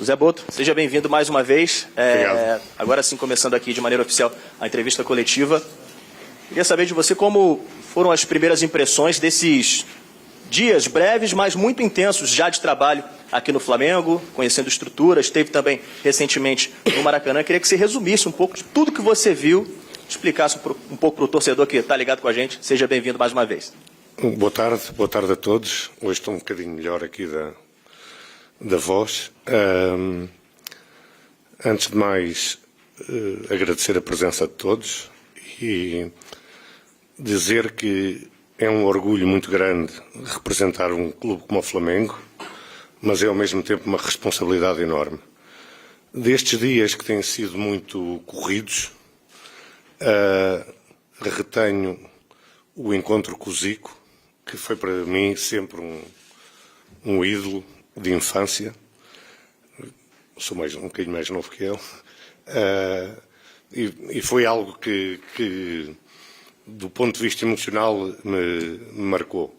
José Boto, seja bem-vindo mais uma vez. Agora sim, começando aqui de maneira oficial a entrevista coletiva. Queria saber de você como foram as primeiras impressões desses dias breves, mas muito intensos já de trabalho aqui no Flamengo, conhecendo estruturas, esteve também recentemente no Maracanã. Queria que você resumisse um pouco de tudo que você viu, explicasse um pouco para o torcedor que está ligado com a gente. Seja bem-vindo mais uma vez. Boa tarde a todos. Hoje estou um bocadinho melhor aqui da voz. Antes de mais, agradecer a presença de todos e dizer que é um orgulho muito grande representar um clube como o Flamengo, mas é ao mesmo tempo uma responsabilidade enorme. Destes dias que têm sido muito corridos, retenho o encontro com o Zico, que foi para mim sempre um ídolo de infância. Sou um bocadinho mais novo que ele. E foi algo que, do ponto de vista emocional, me marcou.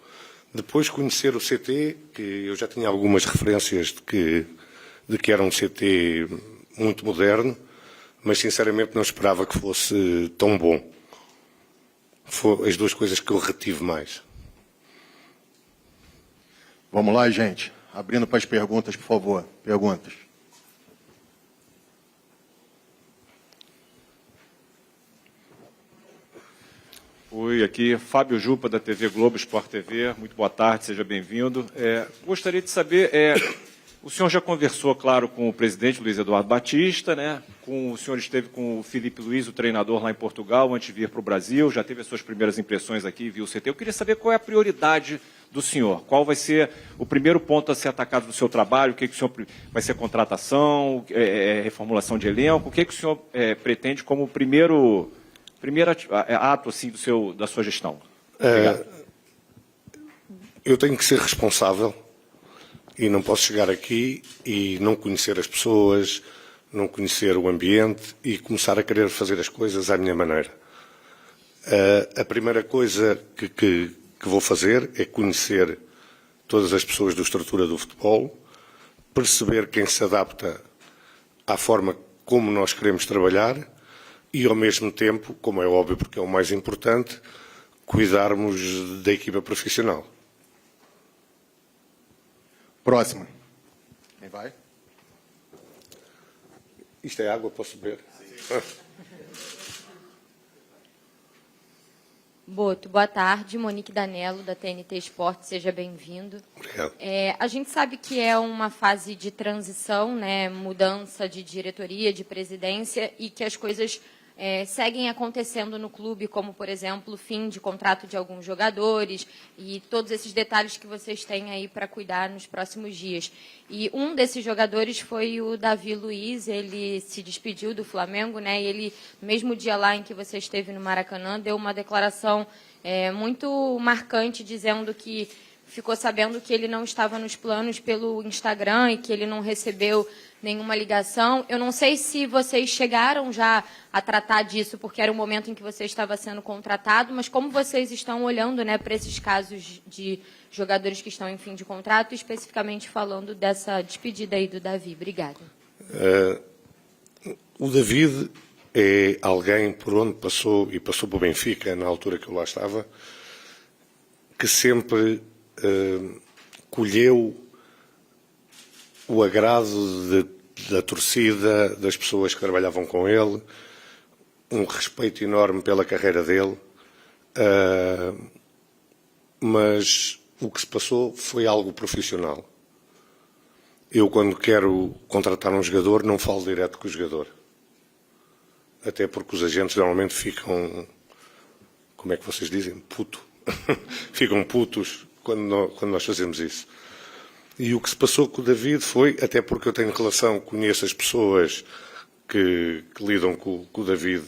Depois conhecer o CT, que eu já tinha algumas referências de que era um CT muito moderno, mas sinceramente não esperava que fosse tão bom. Foram as duas coisas que eu retive mais. Vamos lá, gente. Abrindo para as perguntas, por favor. Perguntas. Oi, aqui Fábio Jupa, da TV Globo, Sport TV. Muito boa tarde, seja bem-vindo. Gostaria de saber, o senhor já conversou, claro, com o presidente Luiz Eduardo Batista, né? O senhor esteve com o Filipe Luiz, o treinador lá em Portugal, antes de vir para o Brasil, já teve as suas primeiras impressões aqui, viu o CT. Eu queria saber qual é a prioridade do senhor, qual vai ser o primeiro ponto a ser atacado do seu trabalho, o que o senhor vai ser contratação, reformulação de elenco, o que o senhor pretende como primeiro ato assim, da sua gestão? Eu tenho que ser responsável e não posso chegar aqui e não conhecer as pessoas, não conhecer o ambiente e começar a querer fazer as coisas à minha maneira. A primeira coisa que vou fazer é conhecer todas as pessoas da estrutura do futebol, perceber quem se adapta à forma como nós queremos trabalhar e, ao mesmo tempo, como é óbvio porque é o mais importante, cuidarmos da equipa profissional. Próxima. Quem vai? Isto é água, posso beber? Boto, boa tarde. Monique Danello, da TNT Esporte, seja bem-vindo. Obrigado. A gente sabe que é uma fase de transição, né, mudança de diretoria, de presidência, e que as coisas seguem acontecendo no clube, como, por exemplo, o fim de contrato de alguns jogadores e todos esses detalhes que vocês têm aí para cuidar nos próximos dias. E um desses jogadores foi o Davi Luiz, ele se despediu do Flamengo, né? E ele, no mesmo dia lá em que você esteve no Maracanã, deu uma declaração muito marcante, dizendo que ficou sabendo que ele não estava nos planos pelo Instagram e que ele não recebeu nenhuma ligação. Eu não sei se vocês chegaram já a tratar disso, porque era o momento em que você estava sendo contratado, mas como vocês estão olhando, né, para esses casos de jogadores que estão em fim de contrato, especificamente falando dessa despedida aí do Davi? Obrigada. O David é alguém por onde passou, e passou para o Benfica, na altura que eu lá estava, que sempre colheu o agrado da torcida, das pessoas que trabalhavam com ele, um respeito enorme pela carreira dele, mas o que se passou foi algo profissional. Eu, quando quero contratar um jogador, não falo direto com o jogador. Até porque os agentes normalmente ficam, como é que vocês dizem? Puto. Ficam putos quando nós fazemos isso. E o que se passou com o David foi, até porque eu tenho relação, conheço as pessoas que lidam com o David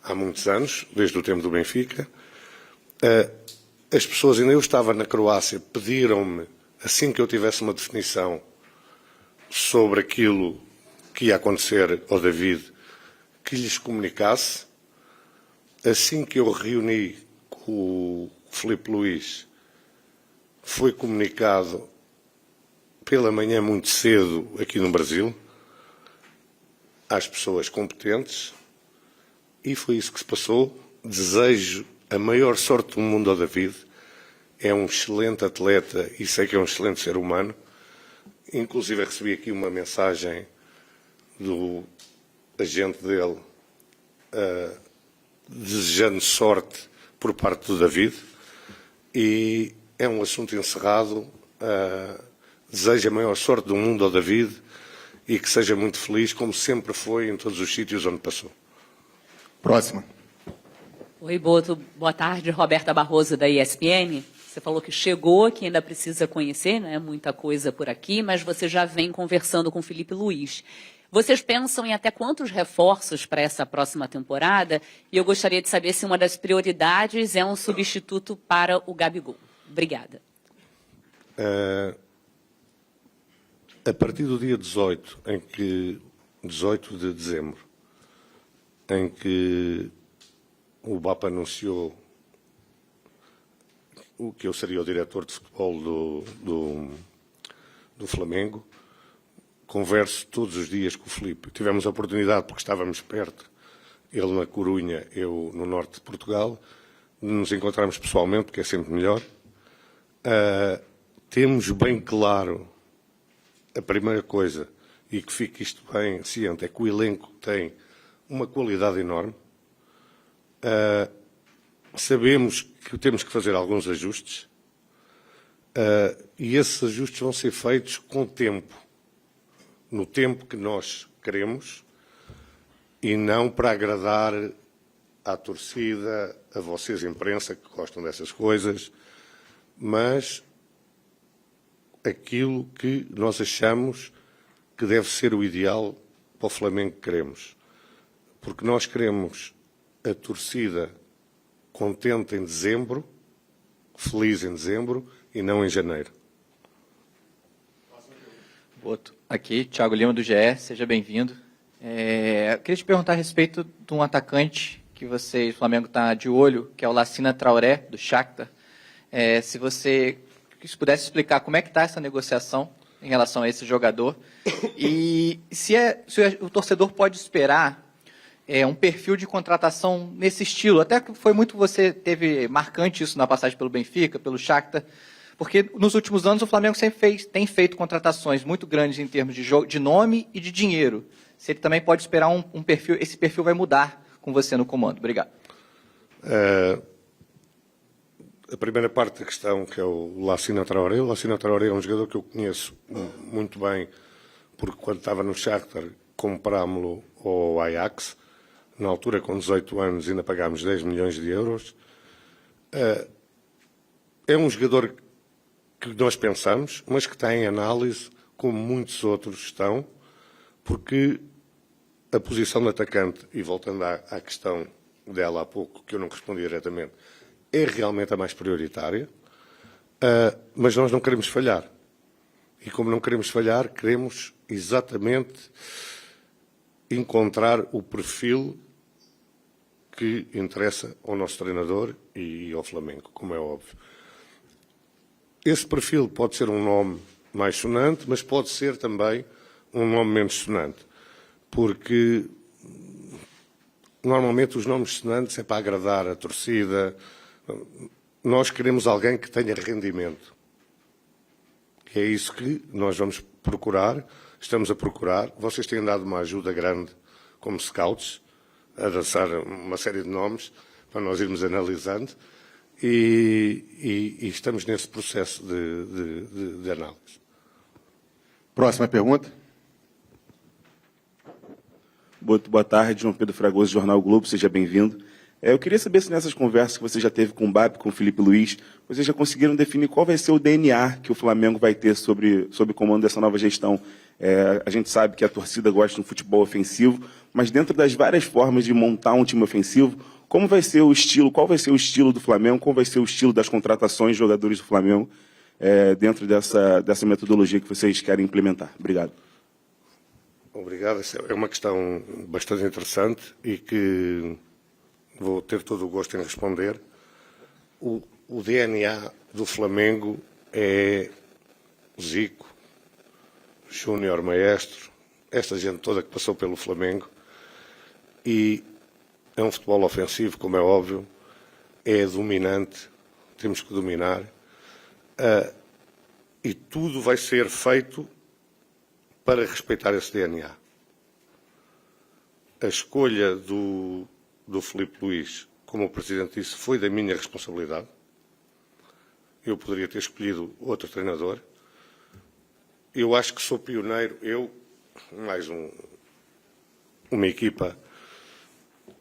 há muitos anos, desde o tempo do Benfica. As pessoas, ainda eu estava na Croácia, pediram-me, assim que eu tivesse uma definição sobre aquilo que ia acontecer ao David, que lhes comunicasse. Assim que eu reuni com o Filipe Luiz, foi comunicado pela manhã muito cedo aqui no Brasil, às pessoas competentes e foi isso que se passou. Desejo a maior sorte do mundo ao David. É um excelente atleta e sei que é um excelente ser humano. Inclusive recebi aqui uma mensagem do agente dele desejando sorte por parte do David e é um assunto encerrado. Desejo a maior sorte do mundo ao David e que seja muito feliz, como sempre foi em todos os sítios onde passou. Próxima. Oi, Boto. Boa tarde, Roberta Barroso, da ESPN. Você falou que chegou, que ainda precisa conhecer, né? Muita coisa por aqui, mas você já vem conversando com o Felipe Luiz. Vocês pensam em até quantos reforços para essa próxima temporada? E eu gostaria de saber se uma das prioridades é um substituto para o Gabigol. Obrigada. A partir do dia 18 de dezembro, em que o BAP anunciou que eu seria o diretor de futebol do Flamengo, converso todos os dias com o Filipe. Tivemos a oportunidade, porque estávamos perto, ele na Corunha, eu no norte de Portugal, de nos encontrarmos pessoalmente, porque é sempre melhor. Temos bem claro a primeira coisa, e que fique isto bem ciente, é que o elenco tem uma qualidade enorme. Sabemos que temos que fazer alguns ajustes e esses ajustes vão ser feitos com tempo, no tempo que nós queremos e não para agradar à torcida, a vocês, imprensa, que gostam dessas coisas, mas aquilo que nós achamos que deve ser o ideal para o Flamengo que queremos. Porque nós queremos a torcida contente em dezembro, feliz em dezembro e não em janeiro. Boto. Aqui, Thiago Lima do GE, seja bem-vindo. Eu queria te perguntar a respeito de um atacante que o Flamengo está de olho, que é o Lassina Traoré, do Shakhtar. Se você pudesse explicar como é que está essa negociação em relação a esse jogador e se o torcedor pode esperar um perfil de contratação nesse estilo. Até que foi muito, você teve marcante isso na passagem pelo Benfica, pelo Shakhtar, porque nos últimos anos o Flamengo sempre tem feito contratações muito grandes em termos de nome e de dinheiro. Se ele também pode esperar um perfil, esse perfil vai mudar com você no comando. Obrigado. A primeira parte da questão, que é o Lassina Traoré. O Lassina Traoré é um jogador que eu conheço muito bem, porque quando estava no Shakhtar comprámo-lo ao Ajax. Na altura, com 18 anos, ainda pagámos 10 milhões de euros. É um jogador que nós pensamos, mas que está em análise, como muitos outros estão, porque a posição de atacante, e voltando à questão dela há pouco, que eu não respondi diretamente, é realmente a mais prioritária, mas nós não queremos falhar. E como não queremos falhar, queremos exatamente encontrar o perfil que interessa ao nosso treinador e ao Flamengo, como é óbvio. Esse perfil pode ser um nome mais sonante, mas pode ser também um nome menos sonante, porque normalmente os nomes sonantes é para agradar a torcida. Nós queremos alguém que tenha rendimento. É isso que nós vamos procurar, estamos a procurar. Vocês têm dado uma ajuda grande como scouts, a lançar uma série de nomes para nós irmos analisando e estamos nesse processo de análise. Próxima pergunta. Boa tarde, João Pedro Fragoso, Jornal o Globo, seja bem-vindo. Eu queria saber se nessas conversas que você já teve com o BAP, com o Felipe Luiz, vocês já conseguiram definir qual vai ser o DNA que o Flamengo vai ter sob o comando dessa nova gestão. A gente sabe que a torcida gosta de um futebol ofensivo, mas dentro das várias formas de montar um time ofensivo, como vai ser o estilo, qual vai ser o estilo do Flamengo, qual vai ser o estilo das contratações de jogadores do Flamengo dentro dessa metodologia que vocês querem implementar? Obrigado. Obrigado. Essa é uma questão bastante interessante e que vou ter todo o gosto em responder. O DNA do Flamengo é Zico, Júnior Maestro, esta gente toda que passou pelo Flamengo, e é um futebol ofensivo, como é óbvio, é dominante, temos que dominar, e tudo vai ser feito para respeitar esse DNA. A escolha do Filipe Luís, como o Presidente disse, foi da minha responsabilidade. Eu poderia ter escolhido outro treinador. Eu acho que sou pioneiro, eu, mais uma equipa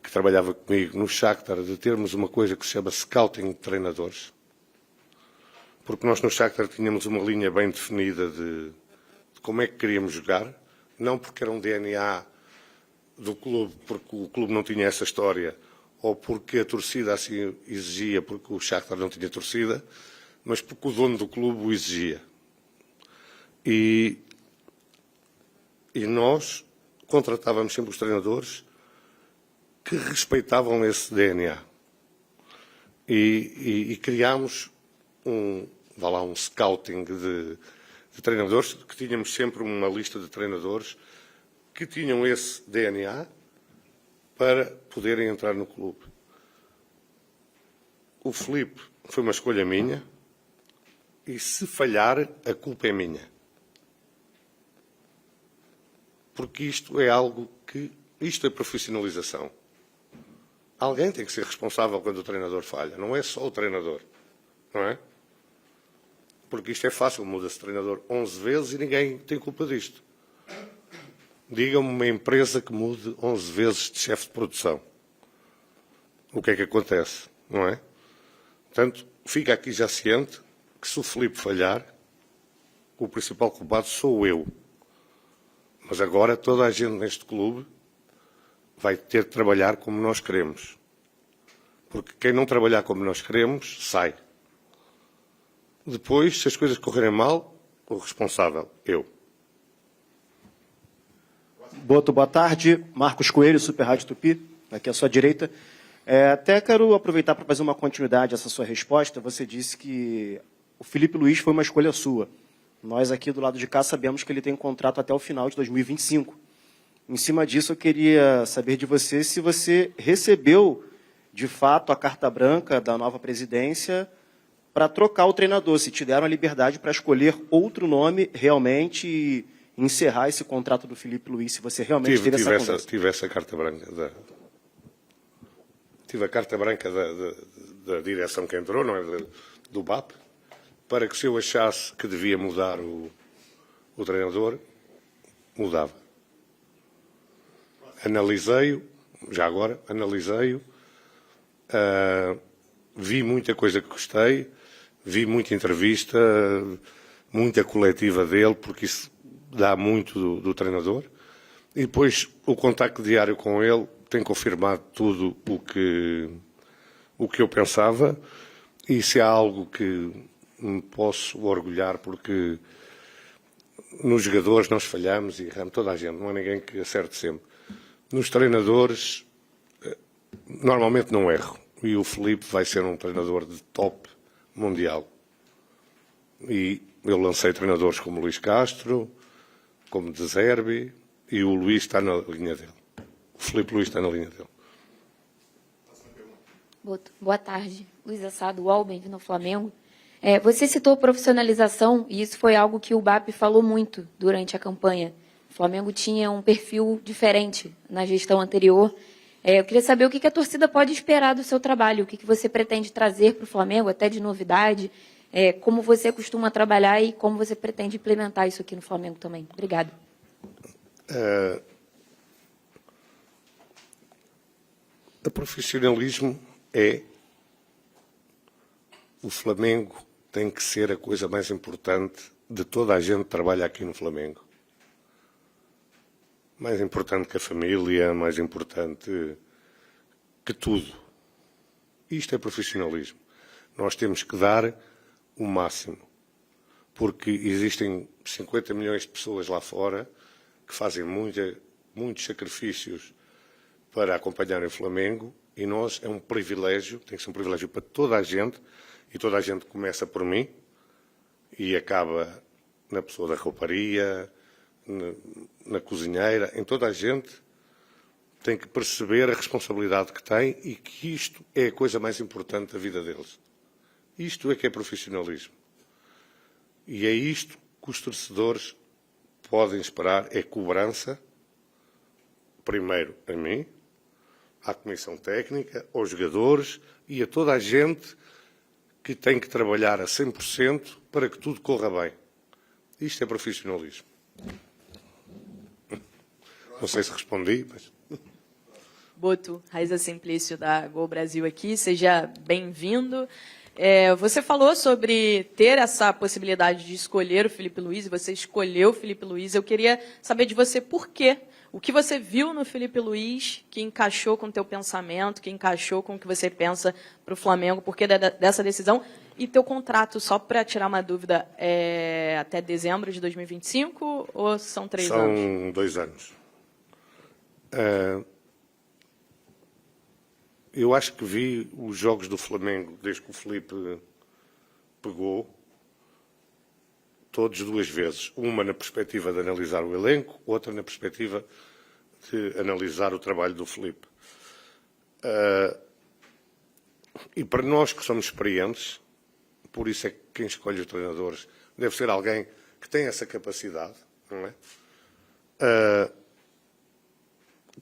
que trabalhava comigo no Shakhtar, de termos uma coisa que se chama scouting de treinadores. Porque nós no Shakhtar tínhamos uma linha bem definida de como é que queríamos jogar, não porque era um DNA do clube, porque o clube não tinha essa história, ou porque a torcida assim exigia, porque o Shakhtar não tinha torcida, mas porque o dono do clube o exigia. E nós contratávamos sempre os treinadores que respeitavam esse DNA. E criámos um scouting de treinadores, que tínhamos sempre uma lista de treinadores que tinham esse DNA para poderem entrar no clube. O Filipe foi uma escolha minha, e se falhar, a culpa é minha. Porque isto é algo que... Isto é profissionalização. Alguém tem que ser responsável quando o treinador falha. Não é só o treinador. Não é? Porque isto é fácil. Muda-se de treinador 11 vezes e ninguém tem culpa disto. Diga-me uma empresa que mude 11 vezes de chefe de produção. O que é que acontece? Não é? Portanto, fica aqui já ciente que se o Filipe falhar, o principal culpado sou eu. Mas agora toda a gente neste clube vai ter de trabalhar como nós queremos. Porque quem não trabalhar como nós queremos, sai. Depois, se as coisas correrem mal, o responsável, eu. Boa tarde. Marcos Coelho, Super Rádio Tupi, aqui à sua direita. Até quero aproveitar para fazer uma continuidade a essa sua resposta. Você disse que o Filipe Luís foi uma escolha sua. Nós aqui do lado de cá sabemos que ele tem um contrato até o final de 2025. Em cima disso, eu queria saber de você se você recebeu, de fato, a carta branca da nova presidência para trocar o treinador, se te deram a liberdade para escolher outro nome realmente e encerrar esse contrato do Filipe Luís, se você realmente teve essa conversa. Tive essa carta branca. Tive a carta branca da direção que entrou, não é? Do BAP, para que se eu achasse que devia mudar o treinador, mudava. Analisei-o, já agora, vi muita coisa que gostei, vi muita entrevista, muita coletiva dele, porque isso dá muito do treinador. E depois o contacto diário com ele tem confirmado tudo o que eu pensava, e se há algo que me posso orgulhar, porque nos jogadores nós falhamos e erramos, toda a gente, não há ninguém que acerte sempre. Nos treinadores, normalmente não erro, e o Filipe vai ser um treinador de top mundial. E eu lancei treinadores como Luís Castro, como De Zerbi, e o Luís está na linha dele. O Filipe Luís está na linha dele. Boa tarde. Luiz Assado, UOL, bem-vindo ao Flamengo. Você citou profissionalização, e isso foi algo que o BAP falou muito durante a campanha. O Flamengo tinha um perfil diferente na gestão anterior. Eu queria saber o que a torcida pode esperar do seu trabalho, o que você pretende trazer para o Flamengo, até de novidade, como você costuma trabalhar e como você pretende implementar isso aqui no Flamengo também. Obrigada. O profissionalismo o Flamengo tem que ser a coisa mais importante de toda a gente que trabalha aqui no Flamengo. Mais importante que a família, mais importante que tudo. Isto é profissionalismo. Nós temos que dar o máximo. Porque existem 50 milhões de pessoas lá fora que fazem muitos sacrifícios para acompanhar o Flamengo, e nós é um privilégio, tem que ser um privilégio para toda a gente, e toda a gente começa por mim e acaba na pessoa da rouparia, na cozinheira, em toda a gente, tem que perceber a responsabilidade que tem e que isto é a coisa mais importante da vida deles. Isto é que é profissionalismo. E é isto que os torcedores podem esperar, é cobrança, primeiro a mim, à comissão técnica, aos jogadores e a toda a gente que tem que trabalhar a 100% para que tudo corra bem. Isto é profissionalismo. Não sei se respondi, mas... Boto, Raiza Simplício da Gol Brasil aqui, seja bem-vindo. Você falou sobre ter essa possibilidade de escolher o Filipe Luís, e você escolheu o Filipe Luís. Eu queria saber de você por quê. O que você viu no Filipe Luís que encaixou com o teu pensamento, que encaixou com o que você pensa para o Flamengo, por que dessa decisão? E teu contrato, só para tirar uma dúvida, é até dezembro de 2025 ou são 3 anos? São 2 anos. Eu acho que vi os jogos do Flamengo desde que o Filipe pegou, todos 2 vezes. Uma na perspectiva de analisar o elenco, outra na perspectiva de analisar o trabalho do Filipe. E para nós que somos experientes, por isso é que quem escolhe os treinadores deve ser alguém que tem essa capacidade, não é?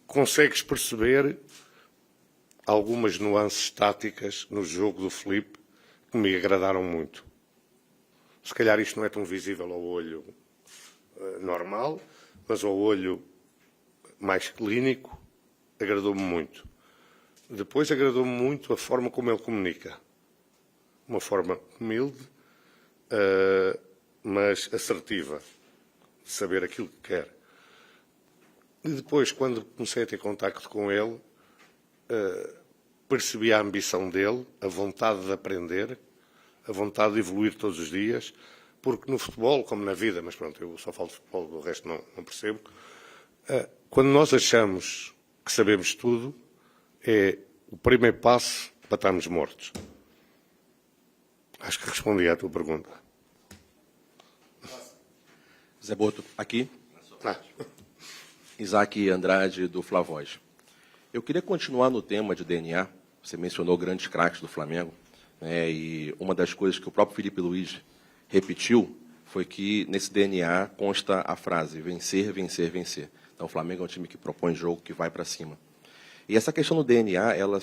Consegues perceber algumas nuances táticas no jogo do Filipe que me agradaram muito. Se calhar isto não é tão visível ao olho normal, mas ao olho mais clínico, agradou-me muito. Depois agradou-me muito a forma como ele comunica. Uma forma humilde, mas assertiva, de saber aquilo que quer. E depois, quando comecei a ter contacto com ele, percebi a ambição dele, a vontade de aprender, a vontade de evoluir todos os dias, porque no futebol, como na vida, mas pronto, eu só falo de futebol, o resto não percebo, quando nós achamos que sabemos tudo, é o primeiro passo para estarmos mortos. Acho que respondi à tua pergunta. Zé Boto, aqui. Isaac Andrade, do Flavoz. Eu queria continuar no tema de DNA. Você mencionou grandes craques do Flamengo, né, e uma das coisas que o próprio Filipe Luís repetiu foi que nesse DNA consta a frase vencer, vencer, vencer. Então o Flamengo é um time que propõe jogo, que vai para cima. E essa questão do DNA, ela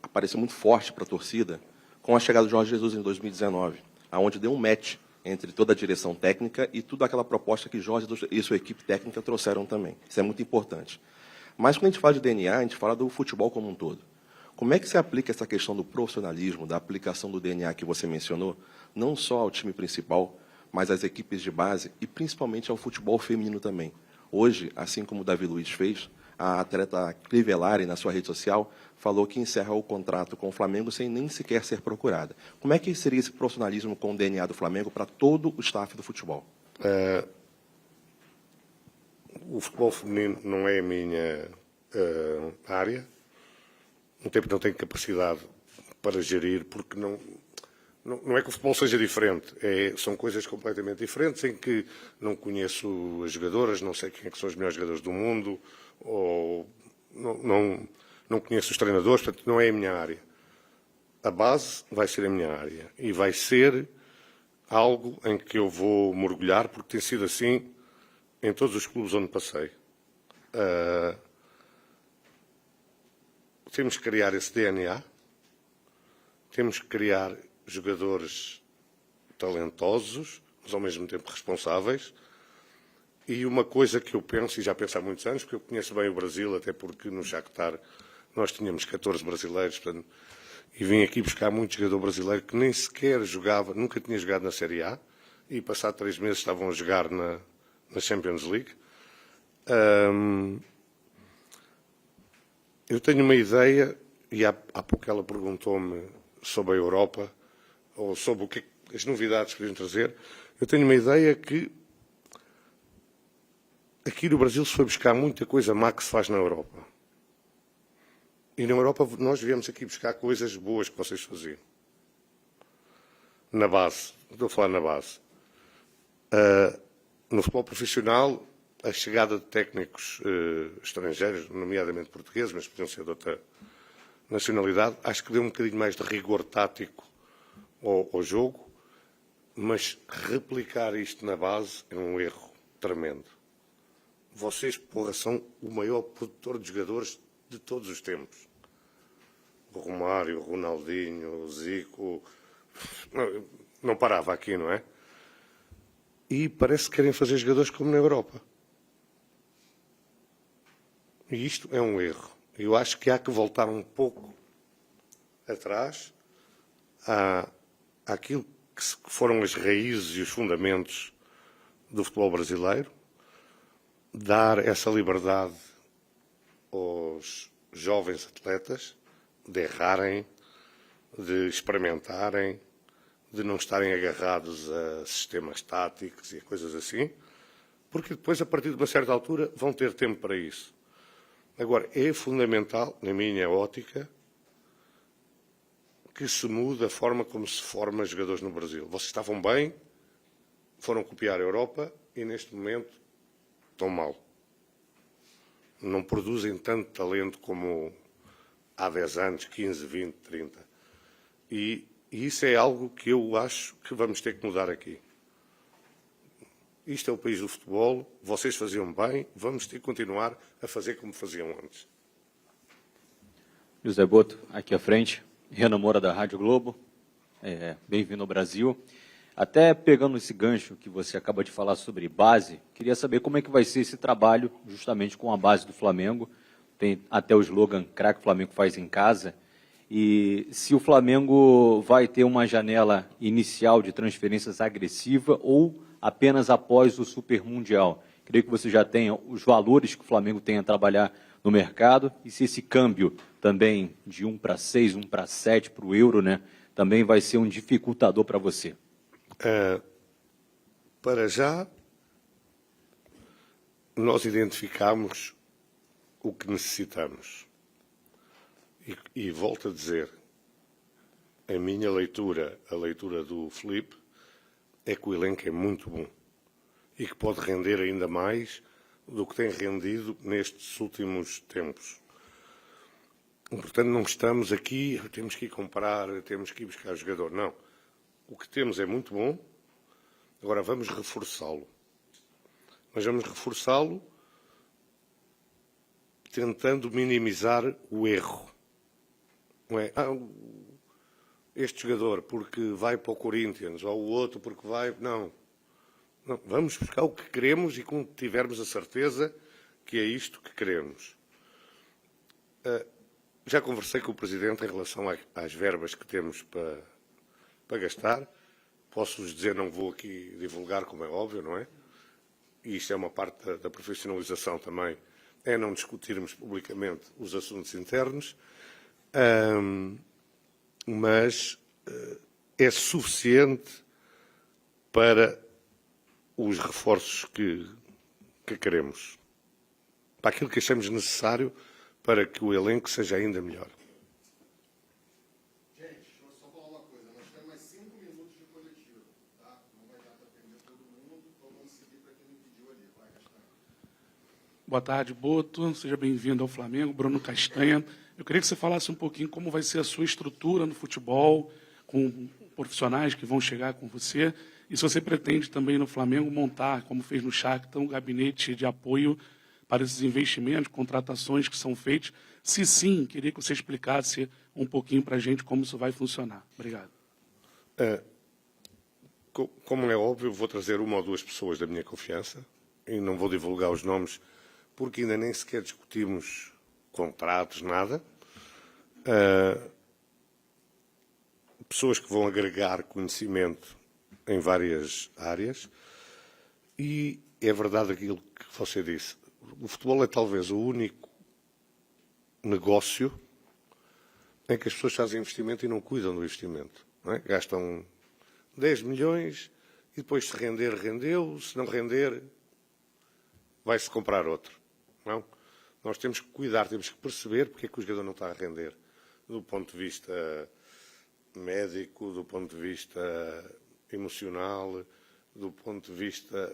apareceu muito forte para a torcida com a chegada do Jorge Jesus em 2019, aonde deu um match entre toda a direção técnica e toda aquela proposta que Jorge e sua equipe técnica trouxeram também. Isso é muito importante. Mas quando a gente fala de DNA, a gente fala do futebol como um todo. Como é que se aplica essa questão do profissionalismo, da aplicação do DNA que você mencionou, não só ao time principal, mas às equipes de base e principalmente ao futebol feminino também? Hoje, assim como o Davi Luiz fez, a atleta Crivellari, na sua rede social, falou que encerra o contrato com o Flamengo sem nem sequer ser procurada. Como é que seria esse profissionalismo com o DNA do Flamengo para todo o staff do futebol? O futebol feminino não é a minha área. Não tenho capacidade para gerir, porque não é que o futebol seja diferente. São coisas completamente diferentes, em que não conheço as jogadoras, não sei quem é que são os melhores jogadores do mundo, ou não conheço os treinadores, portanto, não é a minha área. A base vai ser a minha área. E vai ser algo em que eu vou mergulhar, porque tem sido assim em todos os clubes onde passei. Temos que criar esse DNA, temos que criar jogadores talentosos, mas ao mesmo tempo responsáveis. E uma coisa que eu penso, e já penso há muitos anos, porque eu conheço bem o Brasil, até porque no Shakhtar nós tínhamos 14 brasileiros, portanto, e vim aqui buscar muito jogador brasileiro que nem sequer jogava, nunca tinha jogado na Série A, e passado 3 meses estavam a jogar na Champions League. Eu tenho uma ideia, e há pouco ela perguntou-me sobre a Europa, ou sobre o que as novidades que podiam trazer. Eu tenho uma ideia que aqui no Brasil se foi buscar muita coisa má que se faz na Europa. E na Europa nós viemos aqui buscar coisas boas que vocês faziam. Na base. Estou a falar na base. No futebol profissional, a chegada de técnicos estrangeiros, nomeadamente portugueses, mas podiam ser de outra nacionalidade, acho que deu um bocadinho mais de rigor tático ao jogo, mas replicar isto na base é um erro tremendo. Vocês, porra, são o maior produtor de jogadores de todos os tempos. O Romário, o Ronaldinho, o Zico... Não parava aqui, não é? E parece que querem fazer jogadores como na Europa. E isto é um erro. Eu acho que há que voltar um pouco atrás àquilo que foram as raízes e os fundamentos do futebol brasileiro, dar essa liberdade aos jovens atletas de errarem, de experimentarem, de não estarem agarrados a sistemas táticos e a coisas assim, porque depois, a partir de uma certa altura, vão ter tempo para isso. Agora, é fundamental, na minha ótica, que se mude a forma como se forma jogadores no Brasil. Vocês estavam bem, foram copiar a Europa e, neste momento, estão mal. Não produzem tanto talento como há 10 anos, 15, 20, 30. E isso é algo que eu acho que vamos ter que mudar aqui. Isto é o país do futebol, vocês faziam bem, vamos ter que continuar a fazer como faziam antes. José Boto, aqui à frente, Renan Moura da Rádio Globo, bem-vindo ao Brasil. Até pegando esse gancho que você acaba de falar sobre base, queria saber como é que vai ser esse trabalho justamente com a base do Flamengo. Tem até o slogan "Craque Flamengo faz em casa". E se o Flamengo vai ter uma janela inicial de transferências agressiva ou apenas após o Super Mundial. Queria que você já tenha os valores que o Flamengo tem a trabalhar no mercado e se esse câmbio também de 1 para 6, 1 para 7 para o euro, né, também vai ser um dificultador para você. Para já, nós identificamos o que necessitamos. E volto a dizer, a minha leitura, a leitura do Filipe, é que o elenco é muito bom e que pode render ainda mais do que tem rendido nestes últimos tempos. Portanto, não estamos aqui, temos que ir comprar, temos que ir buscar jogador. Não. O que temos é muito bom, agora vamos reforçá-lo. Mas vamos reforçá-lo tentando minimizar o erro. Não é? Este jogador porque vai para o Corinthians, ou o outro porque vai... Não. Vamos buscar o que queremos e quando tivermos a certeza que é isto que queremos. Já conversei com o Presidente em relação às verbas que temos para gastar. Posso-vos dizer, não vou aqui divulgar, como é óbvio, não é? E isto é uma parte da profissionalização também, é não discutirmos publicamente os assuntos internos. Mas é suficiente para os reforços que queremos, para aquilo que achamos necessário para que o elenco seja ainda melhor. Gente, só falar uma coisa, nós temos mais 5 minutos de coletivo, tá? Não vai dar para atender todo mundo, então vamos seguir para quem me pediu ali. Vai, Castanha. Boa tarde, Boto. Seja bem-vindo ao Flamengo. Bruno Castanha. Eu queria que você falasse um pouquinho como vai ser a sua estrutura no futebol, com profissionais que vão chegar com você, e se você pretende também no Flamengo montar, como fez no Shakhtar, um gabinete de apoio para esses investimentos, contratações que são feitas. Se sim, queria que você explicasse um pouquinho para a gente como isso vai funcionar. Obrigado. Como é óbvio, vou trazer uma ou duas pessoas da minha confiança, e não vou divulgar os nomes, porque ainda nem sequer discutimos contratos, nada. Pessoas que vão agregar conhecimento em várias áreas. E é verdade aquilo que você disse. O futebol é talvez o único negócio em que as pessoas fazem investimento e não cuidam do investimento. Não é? Gastam 10 milhões e depois se render, rendeu. Se não render, vai-se comprar outro. Não? Nós temos que cuidar, temos que perceber porque é que o jogador não está a render. Do ponto de vista médico, do ponto de vista emocional, do ponto de vista...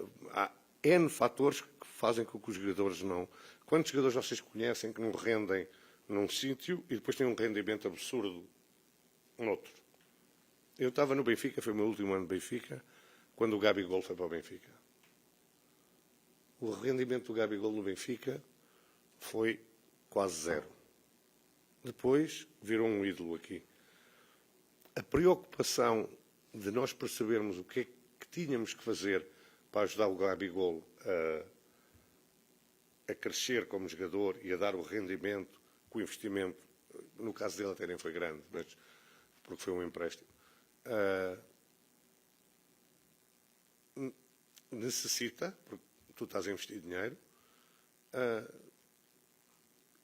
N fatores que fazem com que os jogadores não... Quantos jogadores vocês conhecem que não rendem num sítio e depois têm um rendimento absurdo noutro? Eu estava no Benfica, foi o meu último ano de Benfica, quando o Gabigol foi para o Benfica. O rendimento do Gabigol no Benfica foi quase zero. Depois virou um ídolo aqui. A preocupação de nós percebermos o que é que tínhamos que fazer para ajudar o Gabigol a crescer como jogador e a dar o rendimento que o investimento, no caso dele até nem foi grande, mas porque foi um empréstimo, necessita, porque tu estás a investir dinheiro,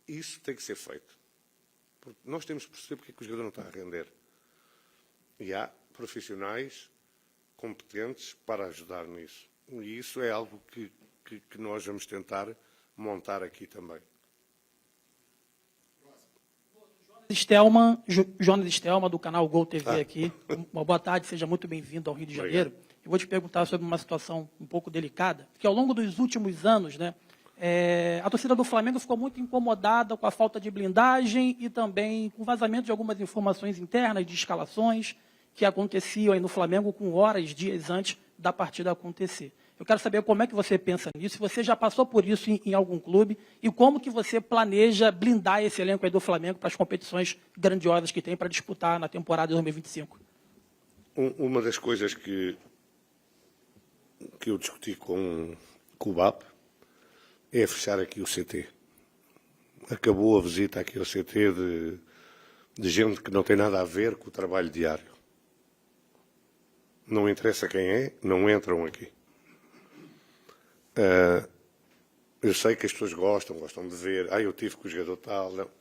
isso tem que ser feito. Porque nós temos que perceber porque é que o jogador não está a render. E há profissionais competentes para ajudar nisso. E isso é algo que nós vamos tentar montar aqui também. Jonas Stelman, do canal Gol TV aqui. Uma boa tarde, seja muito bem-vindo ao Rio de Janeiro. Eu vou te perguntar sobre uma situação um pouco delicada, que ao longo dos últimos anos, né, a torcida do Flamengo ficou muito incomodada com a falta de blindagem e também com o vazamento de algumas informações internas de escalações que aconteciam aí no Flamengo com horas, dias antes da partida acontecer. Eu quero saber como é que você pensa nisso, se você já passou por isso em algum clube e como que você planeja blindar esse elenco aí do Flamengo para as competições grandiosas que tem para disputar na temporada de 2025. Uma das coisas que eu discuti com o BAP é fechar aqui o CT. Acabou a visita aqui ao CT de gente que não tem nada a ver com o trabalho diário. Não interessa quem é, não entram aqui. Eu sei que as pessoas gostam de ver, eu tive com o jogador tal, não.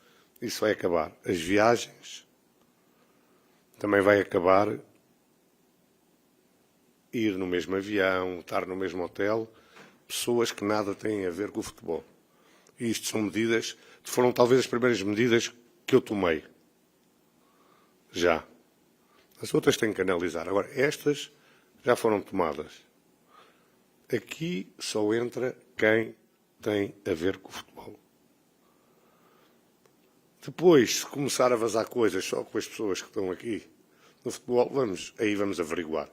Isso vai acabar. As viagens também vai acabar, ir no mesmo avião, estar no mesmo hotel, pessoas que nada têm a ver com o futebol. E isto são medidas, foram talvez as primeiras medidas que eu tomei. Já. As outras têm que analisar. Agora, estas já foram tomadas. Aqui só entra quem tem a ver com o futebol. Depois, se começar a vazar coisas só com as pessoas que estão aqui no futebol, aí vamos averiguar.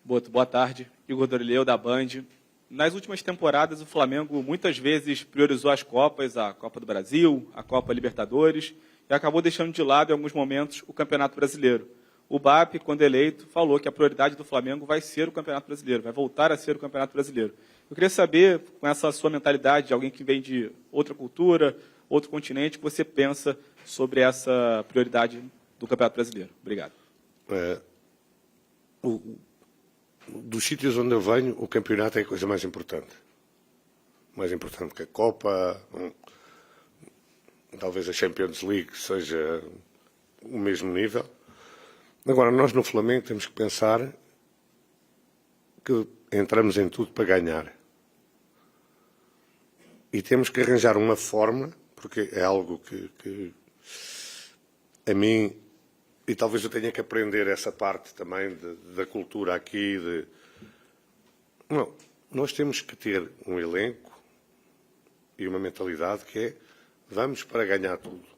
Boa tarde. Igor Dorileu, da Band. Nas últimas temporadas, o Flamengo muitas vezes priorizou as Copas, a Copa do Brasil, a Copa Libertadores, e acabou deixando de lado, em alguns momentos, o Campeonato Brasileiro. O BAP, quando eleito, falou que a prioridade do Flamengo vai ser o Campeonato Brasileiro, vai voltar a ser o Campeonato Brasileiro. Eu queria saber, com essa sua mentalidade de alguém que vem de outra cultura, outro continente, o que você pensa sobre essa prioridade do Campeonato Brasileiro. Obrigado. Dos sítios onde eu venho, o campeonato é a coisa mais importante. Mais importante que a Copa, talvez a Champions League seja o mesmo nível. Agora, nós no Flamengo temos que pensar que entramos em tudo para ganhar. E temos que arranjar uma forma, porque é algo que a mim, e talvez eu tenha que aprender essa parte também da cultura aqui. Não, nós temos que ter um elenco e uma mentalidade que é vamos para ganhar tudo.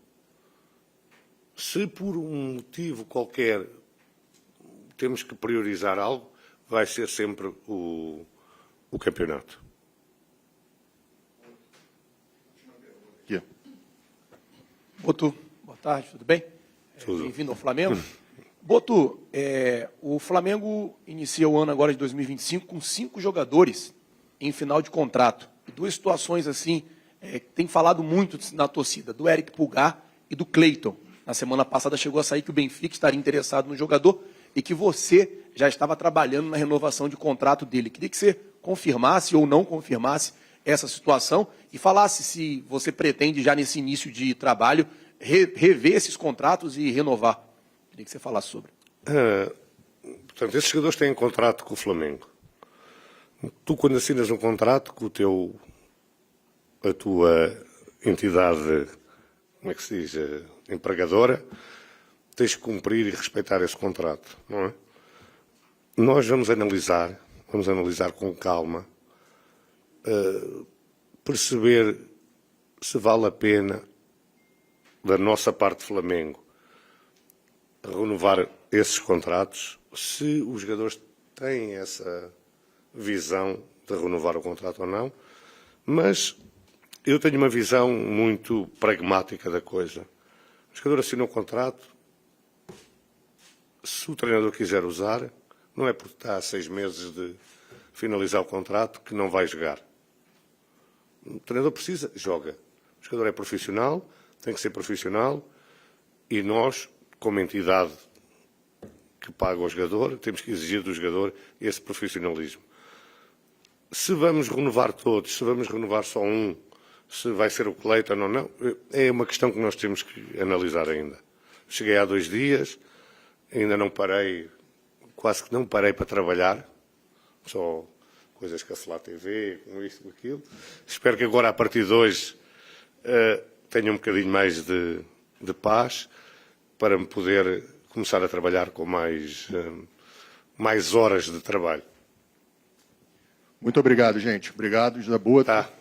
Se por um motivo qualquer temos que priorizar algo, vai ser sempre o campeonato. Boto, boa tarde, tudo bem? Tudo. Bem-vindo ao Flamengo. Boto, o Flamengo inicia o ano agora de 2025 com 5 jogadores em final de contrato. E 2 situações assim, que tem falado muito na torcida, do Eric Pulgar e do Cleiton. Na semana passada chegou a sair que o Benfica estaria interessado no jogador e que você já estava trabalhando na renovação de contrato dele. Queria que você confirmasse ou não confirmasse essa situação e falasse se você pretende já nesse início de trabalho rever esses contratos e renovar. Queria que você falasse sobre. Portanto, esses jogadores têm contrato com o Flamengo. Tu, quando assinas um contrato com a tua entidade, como é que se diz, empregadora, tens que cumprir e respeitar esse contrato, não é? Nós vamos analisar com calma, perceber se vale a pena, da nossa parte Flamengo, renovar esses contratos, se os jogadores têm essa visão de renovar o contrato ou não, mas eu tenho uma visão muito pragmática da coisa. O jogador assina o contrato, se o treinador quiser usar, não é porque está a 6 meses de finalizar o contrato que não vai jogar. O treinador precisa, joga. O jogador é profissional, tem que ser profissional, e nós, como entidade que paga o jogador, temos que exigir do jogador esse profissionalismo. Se vamos renovar todos, se vamos renovar só um, se vai ser o Cleiton ou não, é uma questão que nós temos que analisar ainda. Cheguei há 2 dias, ainda não parei, quase que não parei para trabalhar, só coisas que a Flá TV, com isto, com aquilo. Espero que agora, a partir de hoje, tenha um bocadinho mais de paz para me poder começar a trabalhar com mais horas de trabalho. Muito obrigado, gente. Obrigado, José Boto. Tá.